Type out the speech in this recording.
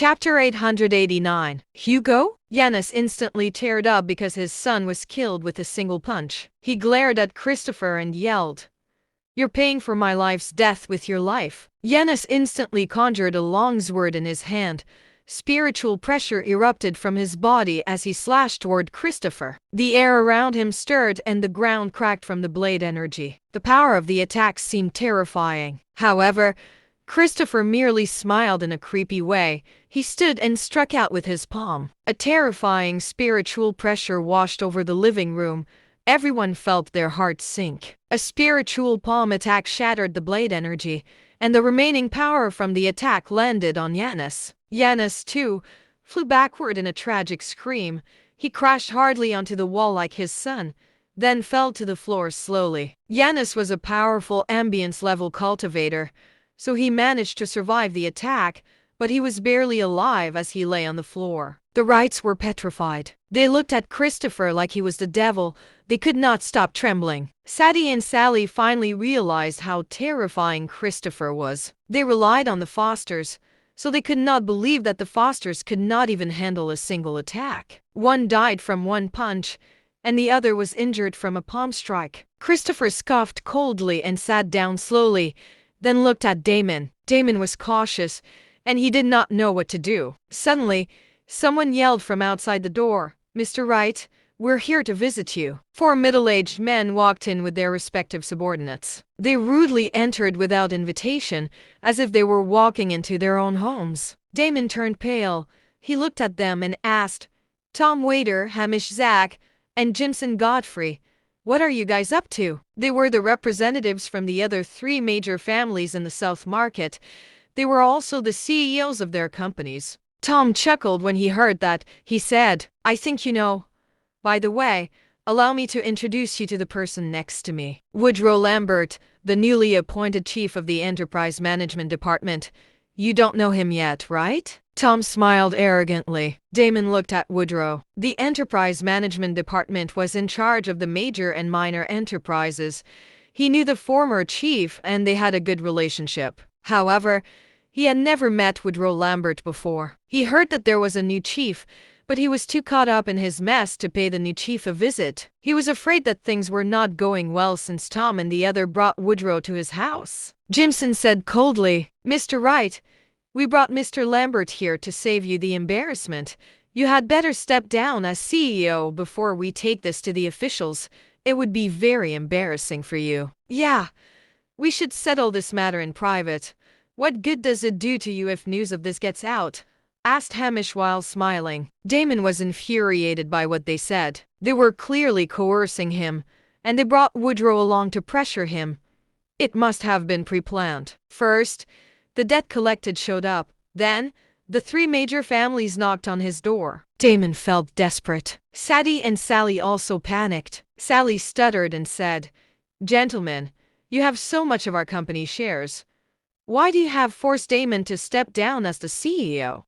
Chapter 889. Hugo? Yanis instantly teared up because his son was killed with a single punch. He glared at Christopher and yelled, "You're paying for my life's death with your life." Yanis instantly conjured a long sword in his hand. Spiritual pressure erupted from his body as he slashed toward Christopher. The air around him stirred and the ground cracked from the blade energy. The power of the attack seemed terrifying. However, Christopher merely smiled in a creepy way. He stood and struck out with his palm. A terrifying spiritual pressure washed over the living room. Everyone felt their hearts sink. A spiritual palm attack shattered the blade energy, and the remaining power from the attack landed on Yanis. Yanis, too, flew backward in a tragic scream. He crashed hardly onto the wall like his son, then fell to the floor slowly. Yanis was a powerful ambience-level cultivator, so he managed to survive the attack, but he was barely alive as he lay on the floor. The Wrights were petrified. They looked at Christopher like he was the devil. They could not stop trembling. Sadie and Sally finally realized how terrifying Christopher was. They relied on the Fosters, so they could not believe that the Fosters could not even handle a single attack. One died from one punch, and the other was injured from a palm strike. Christopher scoffed coldly and sat down slowly, then looked at Damon. Damon was cautious, and he did not know what to do. Suddenly, someone yelled from outside the door, "Mr. Wright, we're here to visit you." Four middle-aged men walked in with their respective subordinates. They rudely entered without invitation, as if they were walking into their own homes. Damon turned pale. He looked at them and asked, "Tom Waiter, Hamish Zach, and Jimson Godfrey, what are you guys up to?" They were the representatives from the other three major families in the South Market. They were also the CEOs of their companies. Tom chuckled when he heard that. He said, "I think you know. By the way, allow me to introduce you to the person next to me. Woodrow Lambert, the newly appointed chief of the Enterprise Management Department. You don't know him yet, right?" Tom smiled arrogantly. Damon looked at Woodrow. The Enterprise Management Department was in charge of the major and minor enterprises. He knew the former chief and they had a good relationship. However, he had never met Woodrow Lambert before. He heard that there was a new chief, but he was too caught up in his mess to pay the new chief a visit. He was afraid that things were not going well since Tom and the other brought Woodrow to his house. Jimson said coldly, "Mr. Wright, we brought Mr. Lambert here to save you the embarrassment. You had better step down as CEO before we take this to the officials. It would be very embarrassing for you." "Yeah, we should settle this matter in private. What good does it do to you if news of this gets out?" asked Hamish while smiling. Damon was infuriated by what they said. They were clearly coercing him, and they brought Woodrow along to pressure him. It must have been pre-planned. First, the debt collected showed up. Then, the three major families knocked on his door. Damon felt desperate. Sadie and Sally also panicked. Sally stuttered and said, "Gentlemen, you have so much of our company shares. Why do you have forced Damon to step down as the CEO?"